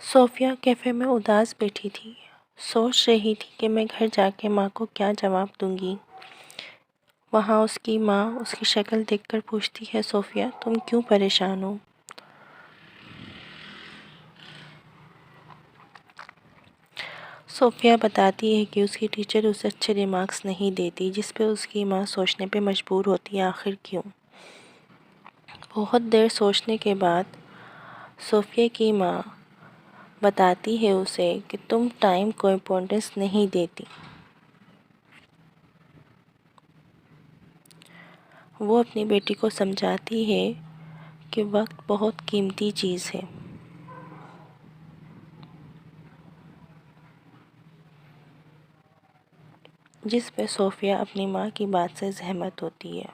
صوفیہ cafe میں اداس بیٹھی تھی۔ سوچ رہی تھی کہ میں گھر جا کے ماں کو کیا جواب دوں گی۔ وہاں اس کی ماں اس کی شکل دیکھ کر پوچھتی ہے، صوفیہ تم کیوں پریشان ہو؟ صوفیہ بتاتی ہے کہ اس کی ٹیچر اسے اچھے ریمارکس نہیں دیتی، جس پہ اس کی ماں سوچنے پہ مجبور ہوتی ہے آخر کیوں۔ بہت دیر سوچنے کے بعد صوفیہ کی ماں بتاتی ہے اسے کہ تم ٹائم کو امپورٹنس نہیں دیتی۔ وہ اپنی بیٹی کو سمجھاتی ہے کہ وقت بہت قیمتی چیز ہے۔ جس پہ صوفیہ اپنی ماں کی بات سے سہمت ہوتی ہے۔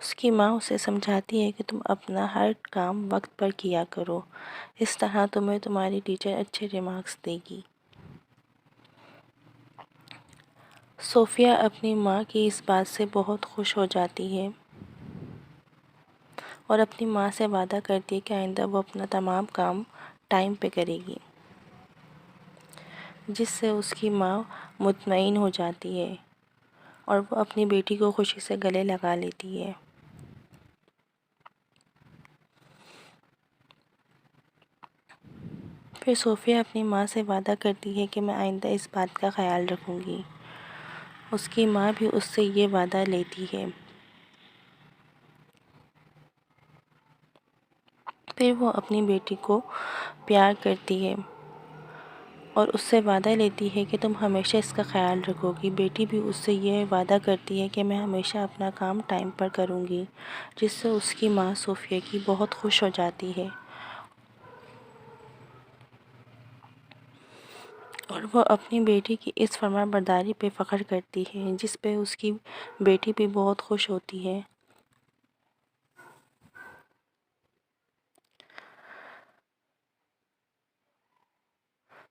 اس کی ماں اسے سمجھاتی ہے کہ تم اپنا ہر کام وقت پر کیا کرو، اس طرح تمہیں تمہاری ٹیچر اچھے ریمارکس دے گی۔ صوفیہ اپنی ماں کی اس بات سے بہت خوش ہو جاتی ہے اور اپنی ماں سے وعدہ کرتی ہے کہ آئندہ وہ اپنا تمام کام ٹائم پہ کرے گی، جس سے اس کی ماں مطمئن ہو جاتی ہے اور وہ اپنی بیٹی کو خوشی سے گلے لگا لیتی ہے۔ پھر صوفیہ اپنی ماں سے وعدہ کرتی ہے کہ میں آئندہ اس بات کا خیال رکھوں گی۔ اس کی ماں بھی اس سے یہ وعدہ لیتی ہے۔ پھر وہ اپنی بیٹی کو پیار کرتی ہے اور اس سے وعدہ لیتی ہے کہ تم ہمیشہ اس کا خیال رکھو گی۔ بیٹی بھی اس سے یہ وعدہ کرتی ہے کہ میں ہمیشہ اپنا کام ٹائم پر کروں گی، جس سے اس کی ماں صوفیہ کی بہت خوش ہو جاتی ہے اور وہ اپنی بیٹی کی اس فرما برداری پہ فخر کرتی ہے، جس پہ اس کی بیٹی بھی بہت خوش ہوتی ہے۔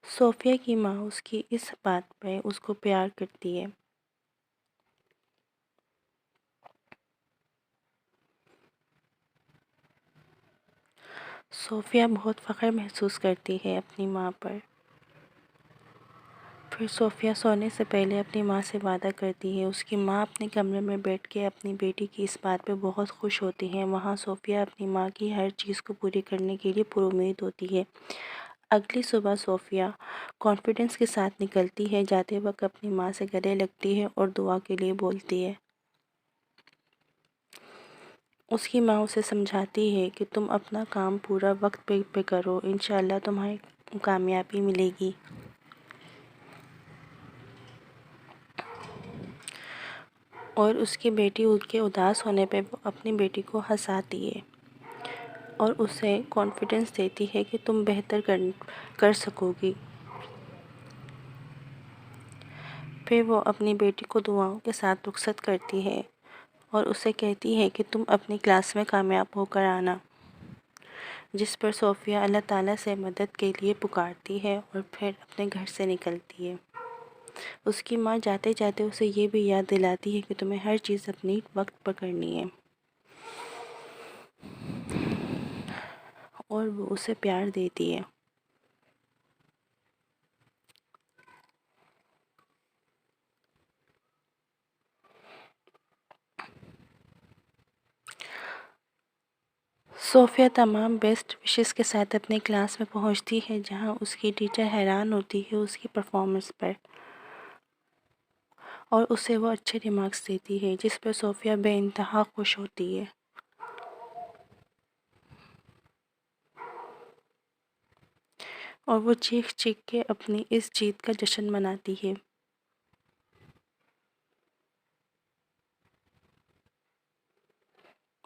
صوفیہ کی ماں اس کی اس بات پہ اس کو پیار کرتی ہے۔ صوفیہ بہت فخر محسوس کرتی ہے اپنی ماں پر۔ پھر صوفیہ سونے سے پہلے اپنی ماں سے وعدہ کرتی ہے۔ اس کی ماں اپنے کمرے میں بیٹھ کے اپنی بیٹی کی اس بات پہ بہت خوش ہوتی ہے۔ وہاں صوفیہ اپنی ماں کی ہر چیز کو پوری کرنے کے لیے پر امید ہوتی ہے۔ اگلی صبح صوفیہ کانفیڈنس کے ساتھ نکلتی ہے، جاتے وقت اپنی ماں سے گلے لگتی ہے اور دعا کے لیے بولتی ہے۔ اس کی ماں اسے سمجھاتی ہے کہ تم اپنا کام پورا وقت پہ کرو، انشاءاللہ تمہیں کامیابی ملے گی۔ اور اس کی بیٹی ان کے اداس ہونے پہ اپنی بیٹی کو ہنساتی ہے اور اسے کانفیڈنس دیتی ہے کہ تم بہتر کر سکو گی۔ پھر وہ اپنی بیٹی کو دعاؤں کے ساتھ رخصت کرتی ہے اور اسے کہتی ہے کہ تم اپنی کلاس میں کامیاب ہو کر آنا، جس پر صوفیہ اللہ تعالیٰ سے مدد کے لیے پکارتی ہے اور پھر اپنے گھر سے نکلتی ہے۔ اس کی ماں جاتے جاتے اسے یہ بھی یاد دلاتی ہے کہ تمہیں ہر چیز اپنی وقت پر کرنی ہے اور وہ اسے پیار دیتی ہے۔ صوفیہ تمام بیسٹ وشز کے ساتھ اپنی کلاس میں پہنچتی ہے، جہاں اس کی ٹیچر حیران ہوتی ہے اس کی پرفارمنس پر اور اسے وہ اچھے ریمارکس دیتی ہے، جس پر صوفیہ بے انتہا خوش ہوتی ہے۔ اور وہ چیخ چیخ کے اپنی اس جیت کا جشن مناتی ہے۔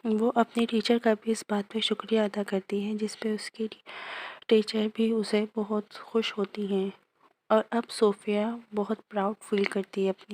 وہ اپنی ٹیچر کا بھی اس بات پہ شکریہ ادا کرتی ہے، جس پہ اس کی ٹیچر بھی اسے بہت خوش ہوتی ہیں اور اب صوفیہ بہت پراؤڈ فیل کرتی ہے اپنی